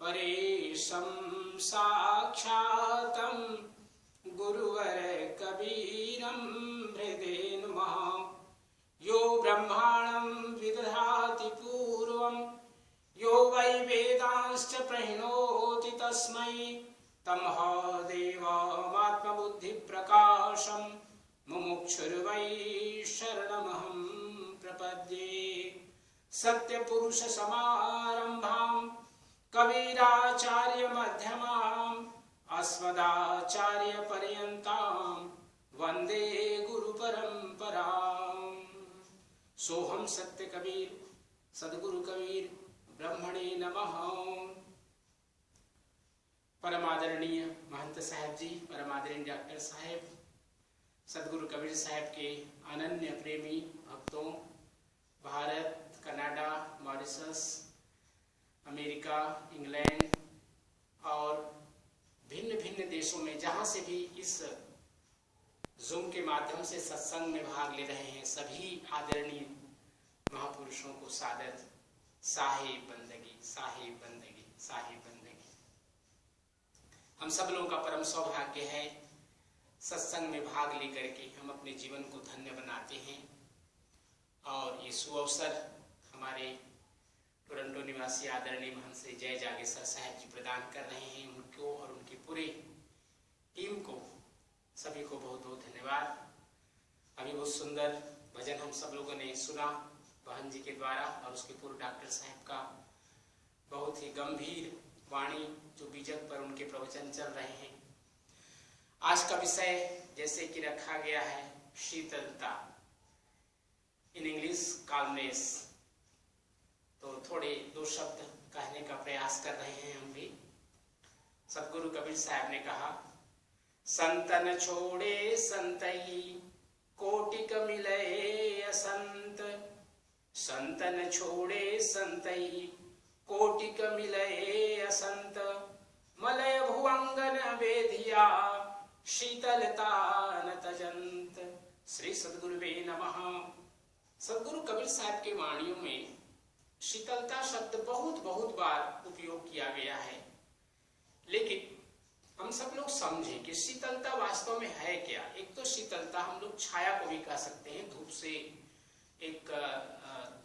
परेशं साक्षातं गुरुवर कबीरं हृदि नुमः। यो ब्रह्माणं विदधाति पूर्वं यो वै वेदांश्च प्रणोति तस्मै तमःदेवमात्मबुद्धिप्रकाशं मुमुक्षुर्वै शरणमहं प्रपद्ये। सत्यपुरुषसमारम्भां कबीराचार्यमध्यमाम् अस्मदाचार्यपर्यन्तां वन्दे गुरुपरम्पराम्। सोहम सत्य कबीर सद्गुरु कबीर ब्रह्मणे नमः। परमादरणीय महंत साहब जी, परमादरणीय डॉक्टर साहब, सद्गुरु कबीर साहब के अनन्य प्रेमी भक्तों, Bharat, Canada, Mauritius, America, England और भिन्न भिन्न देशों में जहाँ से भी इस जूम के माध्यम से सत्संग में भाग ले रहे हैं, सभी आदरणीय महापुरुषों को सादर साहिब बंदगी, साहिब बंदगी, साहिब बंदगी। हम सब लोगों का परम सौभाग्य है सत्संग में भाग लेकर के हम अपने जीवन को धन्य बनाते हैं। और ये सुअवसर हमारे टोरंटो निवासी आदरणीय महंत श्री जय जागेश्वर साहब जी प्रदान कर रहे हैं। उनको और उनकी पूरी टीम को, सभी को बहुत बहुत धन्यवाद। अभी बहुत सुंदर भजन हम सब लोगों ने सुना बहन जी के द्वारा, और उसके पूर्व डॉक्टर साहब का बहुत ही गंभीर वाणी जो बीजक पर उनके प्रवचन चल रहे हैं। आज का विषय जैसे कि रखा गया है शीतलता, इन इंग्लिश काल्मनेस, तो थोड़े दो शब्द कहने का प्रयास कर रहे हैं हम भी। सतगुरु कबीर साहब ने कहा, संतन छोड़े संतई कोटिक मिले असंत, संतन छोड़े संतई कोटिक मिले असंत, मलय भुवंगन वेदिया शीतलता न तजंत। श्री सद्गुरुवे नमः। सद्गुरु कबीर साहब के वाणियों में शीतलता शब्द बहुत बहुत बार उपयोग किया गया है, लेकिन हम सब लोग समझें कि शीतलता वास्तव में है क्या। एक तो शीतलता हम लोग छाया को भी कह सकते हैं, धूप से एक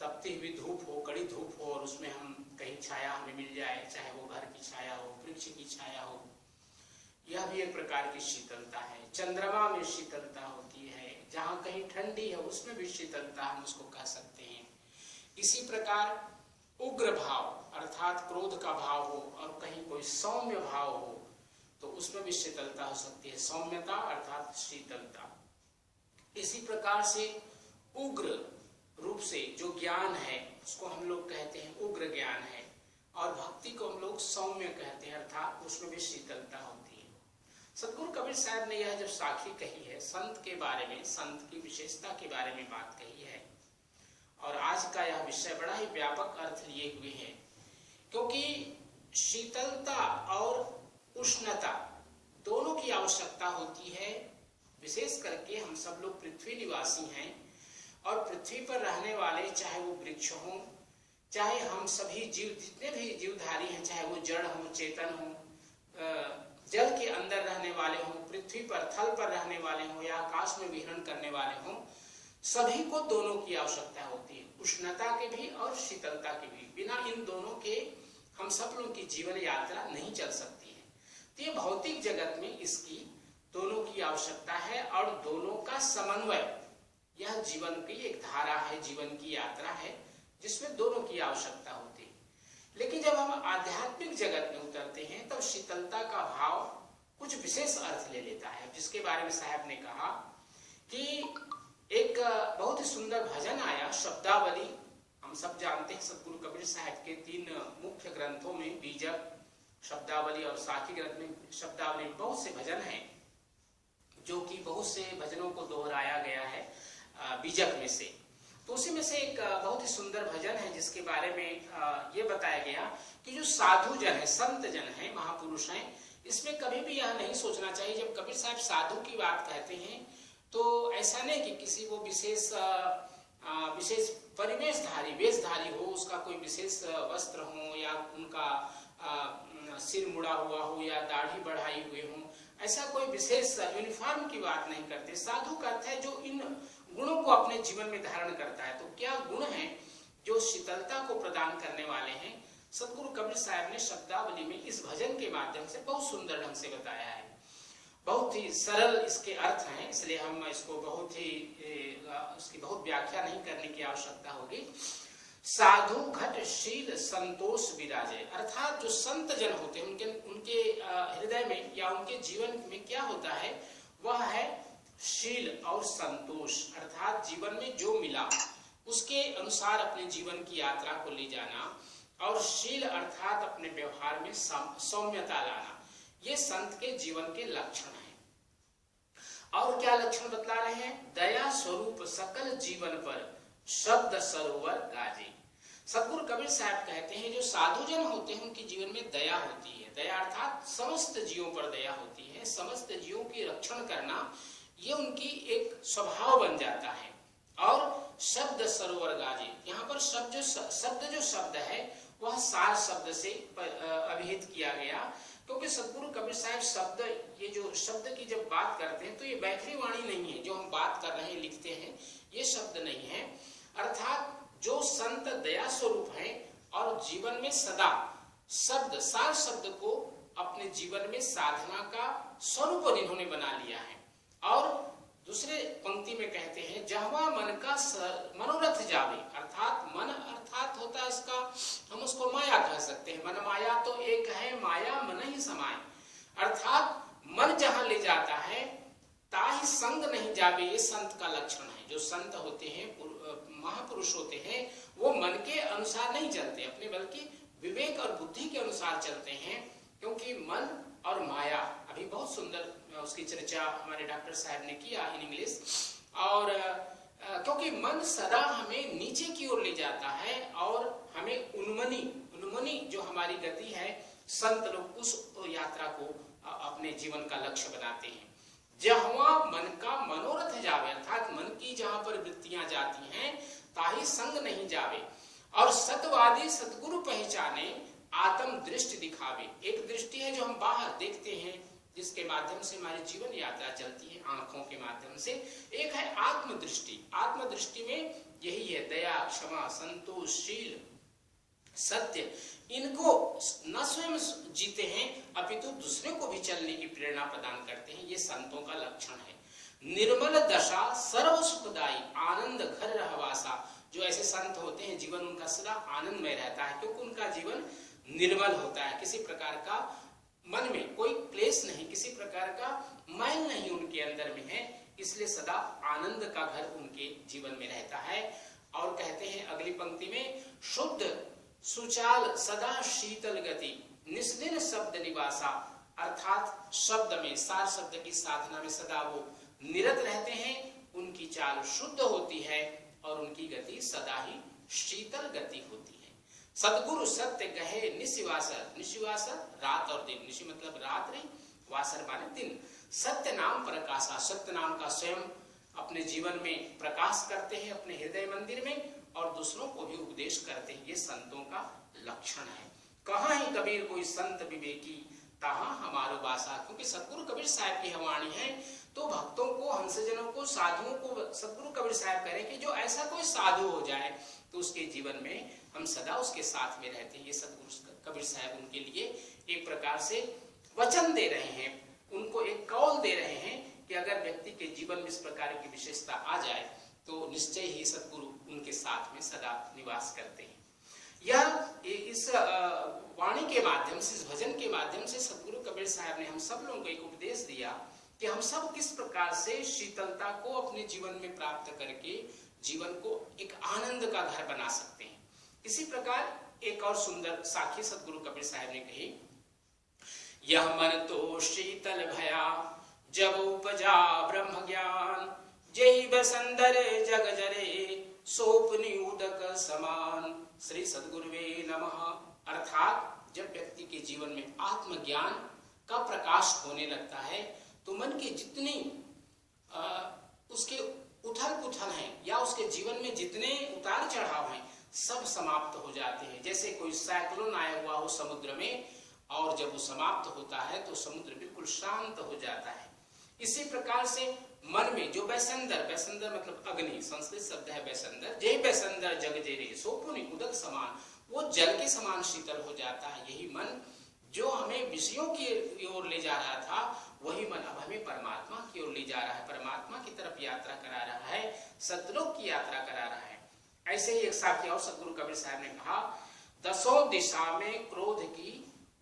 तपती हुई धूप हो, कड़ी धूप हो, और उसमें हम कहीं छाया हमें मिल जाए, चाहे वो घर की छाया हो, वृक्ष की छाया हो, यह भी एक प्रकार की शीतलता है। चंद्रमा में शीतलता होती है, जहाँ कहीं ठंडी है उसमें भी शीतलता हम उसको कह सकते हैं। इसी प्रकार उग्र भाव अर्थात क्रोध का भाव हो और कहीं कोई सौम्य भाव हो तो उसमें भी शीतलता हो सकती है, सौम्यता अर्थात शीतलता। इसी प्रकार से उग्र रूप से जो ज्ञान है उसको हम लोग कहते हैं उग्र ज्ञान है, और भक्ति को हम लोग सौम्य कहते हैं अर्थात उसमें भी शीतलता होती है। सतगुरु कबीर साहब ने यह जब साखी कही है संत के बारे में, संत की विशेषता के बारे में बात कही है, और आज का यह विषय बड़ा ही व्यापक अर्थ लिए हुए है, क्योंकि शीतलता और उष्णता दोनों की आवश्यकता होती है। विशेष करके हम सब लोग पृथ्वी निवासी हैं, और पृथ्वी पर रहने वाले, चाहे वो वृक्ष हों, चाहे हम सभी जीव, जितने भी जीवधारी हैं, चाहे वो जड़ हो, चेतन हो, जल के अंदर रहने वाले हों, पृथ्वी पर थल पर रहने वाले हों, या आकाश में विहरण करने वाले हों, सभी को दोनों की आवश्यकता होती है, उष्णता के भी और शीतलता के भी। बिना इन दोनों के हम सब लोगों की जीवन यात्रा नहीं चल सकती है। तो ये भौतिक जगत में इसकी दोनों की आवश्यकता है, और दोनों का समन्वय यह जीवन की एक धारा है, जीवन की यात्रा है, जिसमें दोनों की आवश्यकता होती है। लेकिन जब हम आध्यात्मिक जगत में उतरते हैं तब शीतलता का भाव कुछ विशेष अर्थ ले लेता है, जिसके बारे में साहब ने कहा कि एक बहुत ही सुंदर भजन आया शब्दावली। हम सब जानते हैं सतगुरु कबीर साहब के 3 मुख्य ग्रंथों में, बीजक, शब्दावली और साखी ग्रंथ में शब्दावली में बहुत से भजन हैं, जो कि बहुत से भजनों को दोहराया गया है बीजक में से। तो उसी में से एक बहुत ही सुंदर भजन है जिसके बारे में ये बताया गया कि जो साधु जन है, संत जन है, महापुरुष हैं, इसमें कभी भी यह नहीं सोचना चाहिए। जब कबीर साहब साधु की बात कहते हैं तो ऐसा नहीं कि किसी वो विशेष परिवेशधारी, वेशधारी हो, उसका कोई विशेष वस्त्र हो, या उनका सिर मुड़ा हुआ हो या दाढ़ी बढ़ाई हुए हो, ऐसा कोई विशेष यूनिफॉर्म की बात नहीं करते। साधु का अर्थ है जो इन गुणों को अपने जीवन में धारण करता है। तो क्या गुण हैं जो शीतलता को प्रदान करने वाले हैं? सदगुरु कबीर साहब ने शब्दावली में इस भजन के माध्यम से बहुत सुंदर ढंग से बताया है। बहुत ही सरल इसके अर्थ हैं, इसलिए हम इसको उसकी बहुत व्याख्या नहीं करने की आवश्यकता होगी। साधु घट शील संतोष विराजे, अर्थात जो संत जन होते हैं उनके हृदय में या उनके जीवन में क्या होता है, वह है शील और संतोष, अर्थात जीवन में जो मिला उसके अनुसार अपने जीवन की यात्रा को ले जाना, और शील अर्थात अपने व्यवहार में सौम्यता लाना। ये संत के जीवन के लक्षण हैं। और क्या लक्षण बतला रहे हैं? दया स्वरूप सकल जीवन पर शब्द सरोवर गाजे। सदगुरु कबीर साहब कहते हैं जो साधुजन होते हैं उनके जीवन में दया होती है। दया अर्थात समस्त जीवों पर दया होती है, समस्त जीवों की रक्षण करना ये उनकी एक स्वभाव बन जाता है। और शब्द सरोवर गाजे, यहाँ पर शब्द जो शब्द है वह सार शब्द से अभिहित किया गया, क्योंकि सदगुरु कबीर साहब शब्द, ये जो शब्द की जब बात करते हैं तो ये बैखरी वाणी नहीं है। जो हम बात कर रहे हैं, लिखते हैं, ये शब्द नहीं है। अर्थात जो संत दया स्वरूप हैं और जीवन में सदा शब्द, सार शब्द को अपने जीवन में साधना का स्वरूप इन्होंने बना लिया है। और दूसरे पंक्ति में कहते हैं जहवा मन का मनोरथ जावे, अर्थात मन अर्थात होता है इसका, हम उसको माया कह सकते हैं। मन माया तो एक है, माया मन ही समाये, अर्थात मन जहां ले जाता है ताहि संग नहीं जावे, ये संत का लक्षण है। जो संत होते हैं, महापुरुष होते हैं, वो मन के अनुसार नहीं चलते अपने, बल्कि विवेक और बुद्धि के अनुसार चलते हैं। क्योंकि मन और माया, अभी बहुत सुंदर उसकी चर्चा हमारे डॉक्टर साहब ने किया इन इंग्लिश। और क्योंकि मन सदा हमें नीचे की ओर ले जाता है और हमें उन्मनी जो हमारी गति है, संत लोग उस यात्रा को अपने जीवन का लक्ष्य बनाते हैं। जहाँ मन का मनोरथ जावे, अर्थात मन की जहां पर वृत्तियां जाती हैं ताहि संग नहीं जावे। और सतवादी सतगुरु पहचाने आत्म दृष्टि दिखावे। एक दृष्टि है जो हम बाहर देखते हैं, जिसके माध्यम से हमारी जीवन यात्रा चलती है, आंखों के माध्यम से। एक है आत्मदृष्टि। आत्मदृष्टि में यही है दया, क्षमा, संतोष, शील, सत्य। इनको न स्वयं जीते हैं अपितु दूसरे को भी चलने की प्रेरणा प्रदान करते हैं। ये संतों का लक्षण है। निर्मल दशा सर्व सुखदाई आनंद घर रहवासा। जो ऐसे संत होते हैं जीवन उनका सदा आनंदमय रहता है, क्योंकि उनका जीवन निर्मल होता है। किसी प्रकार का मन में कोई क्लेश नहीं, किसी प्रकार का मैल नहीं उनके अंदर में है, इसलिए सदा आनंद का घर उनके जीवन में रहता है। और कहते हैं अगली पंक्ति में शुद्ध सुचाल सदा शीतल गति निस्दिन शब्द निवासा, अर्थात शब्द में, सार शब्द की साधना में सदा वो निरत रहते हैं। उनकी चाल शुद्ध होती है और उनकी गति सदा ही शीतल गति होती है। सदगुरु सत्य कहे निशिवासर, निशिवासर रात और दिन, निशि मतलब रात्रि, वासर माने दिन। सत्य नाम प्रकाशा, सत्य नाम का स्वयं अपने जीवन में प्रकाश करते हैं अपने हृदय मंदिर में, और दूसरों को भी उपदेश करते हैं। ये संतों का लक्षण है। कहाँ ही कबीर कोई संत विवेकी तहाँ हमारो बासा। क्योंकि सदगुरु कबीर साहब की वाणी है, तो भक्तों को, हंसजनों को, साधुओं को सदगुरु कबीर साहब कह रहे हैं कि जो ऐसा कोई साधु हो जाए तो उसके जीवन में हम सदा उसके साथ में रहते हैं। ये सदगुरु कबीर साहब उनके लिए एक प्रकार से वचन दे रहे हैं, उनको एक कौल दे रहे हैं कि अगर व्यक्ति के जीवन में इस प्रकार की विशेषता आ जाए तो निश्चय ही सदगुरु उनके साथ में सदा निवास करते हैं। यह इस वाणी के माध्यम से, इस भजन के माध्यम से सदगुरु कबीर साहब ने हम सब लोगों को एक उपदेश दिया कि हम सब किस प्रकार से शीतलता को अपने जीवन में प्राप्त करके जीवन को एक आनंद का घर बना सकते हैं। इसी प्रकार एक और सुंदर साखी सदगुरु कबीर साहब ने कही, यह मन तो शीतल भया जब उपजा ब्रह्म ज्ञान, जय बसंदर जग जरे सोपनी उदक समान। श्री सद्गुरुवे नमः। अर्थात जब व्यक्ति के जीवन में आत्मज्ञान का प्रकाश होने लगता है तो मन के जितनी उसके उथल पुथल हैं या उसके जीवन में जितने उतार चढ़ाव हैं सब समाप्त हो जाते हैं। जैसे कोई साइक्लोन आया हुआ हो समुद्र में और जब वो समाप्त होता है तो समुद्र बिल्कुल शांत हो जाता है। इसी प्रकार से मन में जो बैसंदर, बैसंदर मतलब अग्नि, संस्कृत शब्द है बैसंदर, जय बैसंदर जग जेरे सोपुनि उदक समान, वो जल के समान शीतल हो जाता है। यही मन जो हमें विषयों की ओर ले जा रहा था, वही मन अब हमें परमात्मा की ओर ले जा रहा है, परमात्मा की तरफ यात्रा करा रहा है, सतलोक की यात्रा करा रहा है। ऐसे ही एक साथी और सदगुरु कबीर साहब ने कहा, दसों दिशा में क्रोध की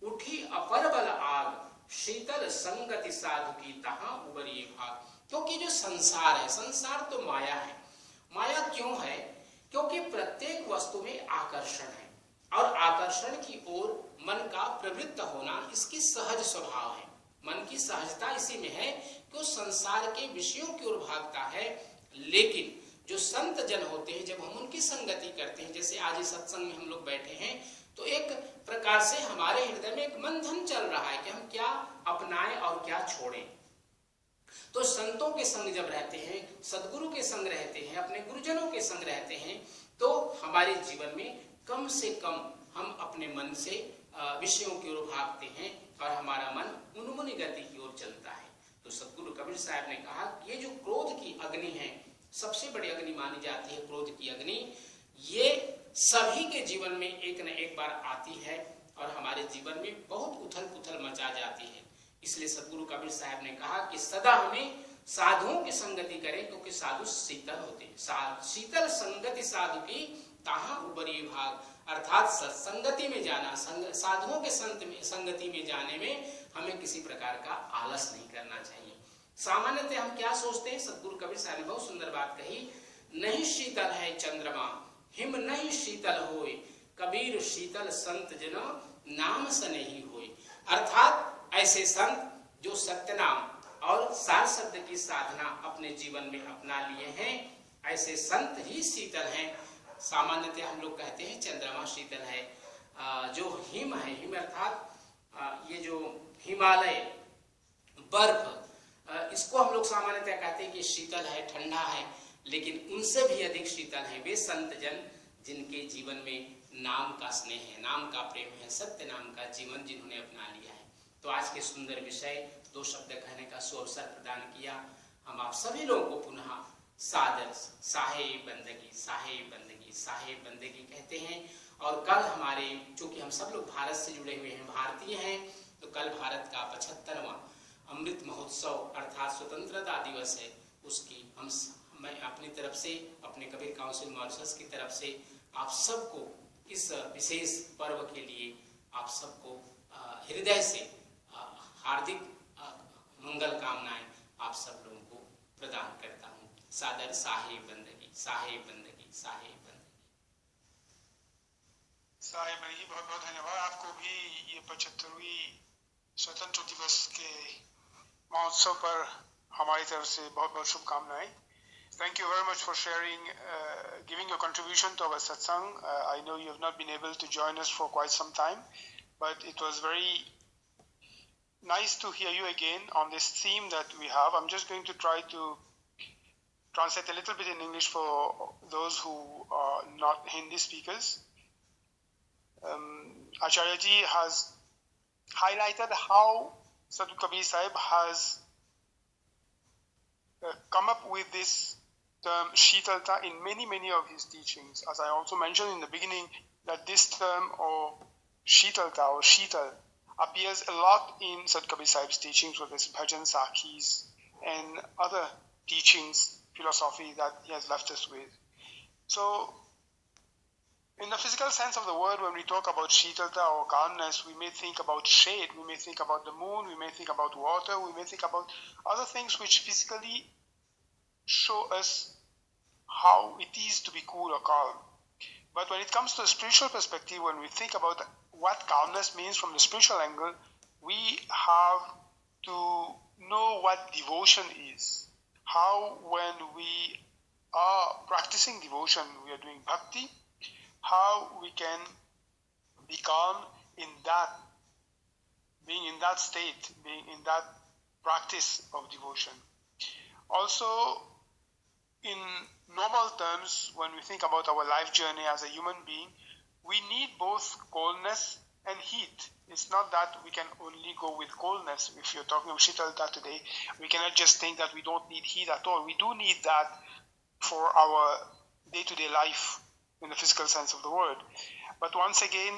उठी अपरबल आग, शीतल संगति साधु की तहां उबरिए भाग। क्योंकि जो संसार है, संसार तो माया है। माया क्यों है? क्योंकि प्रत्येक वस्तु में आकर्षण है, और आकर्षण की ओर मन का प्रवृत्त होना इसकी सहज स्वभाव है। मन की सहजता इसी में है कि वो संसार के विषयों की ओर भागता है। लेकिन जो संत जन होते हैं, जब हम उनकी संगति करते हैं, जैसे आज इस सत्संग में हम लोग बैठे हैं, तो एक प्रकार से हमारे हृदय में एक मंथन चल रहा है कि हम क्या अपनाएं और क्या छोड़ें। तो संतों के संग जब रहते हैं, सदगुरु के संग रहते हैं, अपने गुरुजनों के संग रहते हैं, तो हमारे जीवन में कम से कम हम अपने मन से विषयों की ओर भागते हैं और हमारा मन उन्मुनी गति की ओर चलता है। तो सदगुरु कबीर साहब ने कहा, ये जो क्रोध की अग्नि है, सबसे बड़ी अग्नि मानी जाती है क्रोध की अग्नि, ये सभी के जीवन में एक न एक बार आती है और हमारे जीवन में बहुत उथल पुथल मचा जाती है। इसलिए सदगुरु कबीर साहब ने कहा कि सदा हमें साधुओं की संगति करें, क्योंकि साधु शीतल होते हैं। शीतल संगति साधु की ताहा उबरी भाग, अर्थात सत्संगति में जाना, साधुओं के संगति में जाने में हमें किसी प्रकार का आलस नहीं करना चाहिए। सामान्यतः हम क्या सोचते हैं, सदगुरु कबीर साहब ने बहुत सुंदर बात कही, नहीं शीतल है चंद्रमा हिम नहीं शीतल होय, कबीर शीतल संत जन नाम से नहीं होय। अर्थात ऐसे संत जो सत्य नाम और सार शब्द की साधना अपने जीवन में अपना लिए हैं, ऐसे संत ही शीतल हैं। सामान्यतः हम लोग कहते हैं चंद्रमा शीतल है, जो हिम है, हिम अर्थात ये जो हिमालय बर्फ, इसको हम लोग सामान्यतः कहते हैं कि शीतल है, ठंडा है, लेकिन उनसे भी अधिक शीतल है वे संत जन जिनके जीवन में नाम का स्नेह है, नाम का प्रेम है, सत्य नाम का जीवन जिन्होंने अपना लिया है। तो आज के सुंदर विषय दो शब्द कहने का सुअवसर प्रदान किया। हम आप सभी लोगों को पुनः सादर साहेब बंदगी, साहेब बंदगी, साहेब बंदगी कहते हैं। और कल हमारे, चूंकि हम सब लोग भारत से जुड़े हुए हैं, भारतीय हैं, तो कल भारत का 75वां अमृत महोत्सव अर्थात स्वतंत्रता दिवस है। उसकी मैं अपनी तरफ से, अपने कबीर काउंसिल मॉरिशस की तरफ से आप सबको इस विशेष पर्व के लिए आप सबको हृदय से हार्दिक मंगल कामनाएं आप सब लोगों को प्रदान करता हूँ। सादर साहेब बंदगी, साहेब बंदगी, साहेब बंदगी। साहेब बंदगी, बहुत बहुत धन्यवाद आपको भी। ये 75वीं स्वतंत्र दिवस के महोत्सव पर हमारी तरफ से बहुत बहुत शुभकामनाएं। Thank you very much for sharing, giving your contribution to our satsang. I know you have not been able to join us for quite some time, but it was very nice to hear you again on this theme that we have. I'm just going to try to translate a little bit in English for those who are not Hindi speakers. Acharya ji has highlighted how Sadhu Kabir Sahib has come up with this term Sheetalta in many of his teachings. As I also mentioned in the beginning, that this term or Sheetalta or Sheetal appears a lot in Sadhu Kabir Sahib's teachings, with his bhajan sakhis and other teachings, philosophy that he has left us with. So in the physical sense of the word, when we talk about Sheetalta or calmness, we may think about shade, we may think about the moon, we may think about water, we may think about other things which physically show us how it is to be cool or calm. But when it comes to a spiritual perspective, when we think about what calmness means from the spiritual angle, we have to know what devotion is. How when we are practicing devotion, we are doing bhakti, how we can be calm in that, being in that state, being in that practice of devotion. Also, in normal terms, when we think about our life journey as a human being, we need both coldness and heat. It's not that we can only go with coldness. If you're talking of Shitalta today, we cannot just think that we don't need heat at all. We do need that for our day-to-day life in the physical sense of the word. But once again,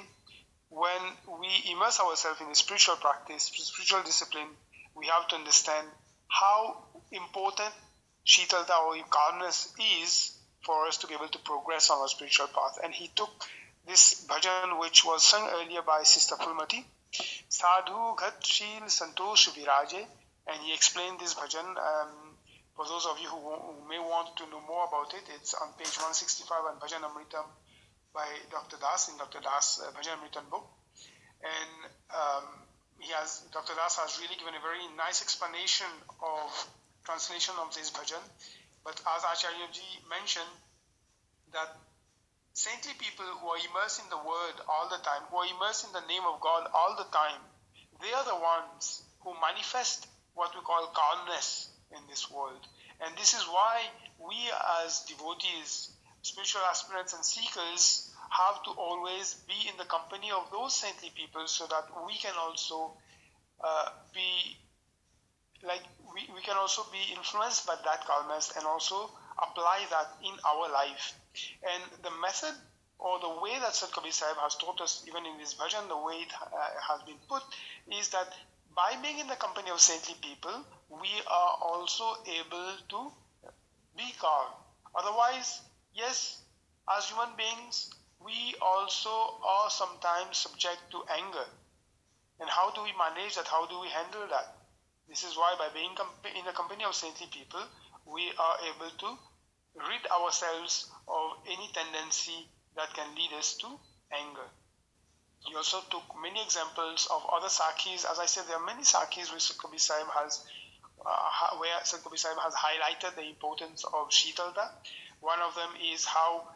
when we immerse ourselves in a spiritual practice, spiritual discipline, we have to understand how important Shitalta or calmness is for us to be able to progress on our spiritual path. And he took this bhajan, which was sung earlier by Sister Fulmati, Sadhu Ghat Shil Santosh Viraje, and he explained this bhajan. For those of you who may want to know more about it, it's on page 165 on Bhajan Amritam by Dr. Das in Dr. Das Bhajan Amritam book. And Dr. Das has really given a very nice explanation of translation of this bhajan. But as Acharya Ji mentioned, that saintly people who are immersed in the word all the time, who are immersed in the name of God all the time, they are the ones who manifest what we call calmness in this world. And this is why we as devotees, spiritual aspirants and seekers have to always be in the company of those saintly people so that we can also we can also be influenced by that calmness and also apply that in our life. And the method or the way that Sant Kabir Sahib has taught us, even in this bhajan, the way it has been put, is that by being in the company of saintly people, we are also able to be calm. Otherwise, yes, as human beings, we also are sometimes subject to anger. And how do we manage that? How do we handle that? This is why by being in the company of saintly people, we are able to rid ourselves of any tendency that can lead us to anger. He also took many examples of other Sakhis. As I said, there are many Sakhis which Sant Kabir Sahib has, where Sant Kabir Sahib has highlighted the importance of Shitalta. One of them is how,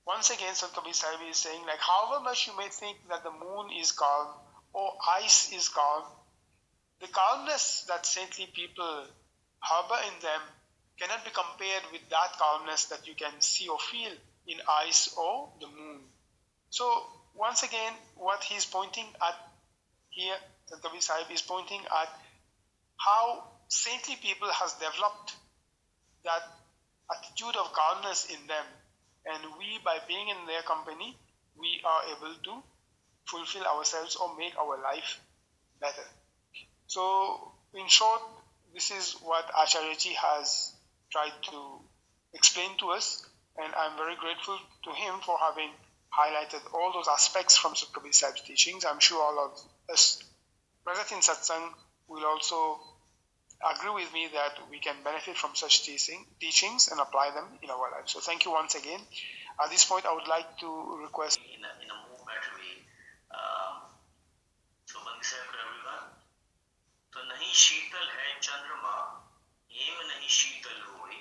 once again, Sant Kabir Sahib is saying, like, however much you may think that the moon is calm or ice is calm, the calmness that saintly people harbor in them cannot be compared with that calmness that you can see or feel in ice or the moon. So, once again, what he's pointing at here, Sant Kabir Sahib is pointing at how saintly people has developed that attitude of calmness in them. And we, by being in their company, we are able to fulfill ourselves or make our life better. So, in short, this is what Acharya Ji has tried to explain to us, and I'm very grateful to him for having highlighted all those aspects from Sant Kabir Sahib's teachings. I'm sure all of us present in Satsang will also agree with me that we can benefit from such teachings and apply them in our lives. So thank you once again. At this point, I would like to request in a more better way. So Bandi Sahib for everyone. तो नहीं शीतल है चंद्रमा, हेम नहीं शीतल होए,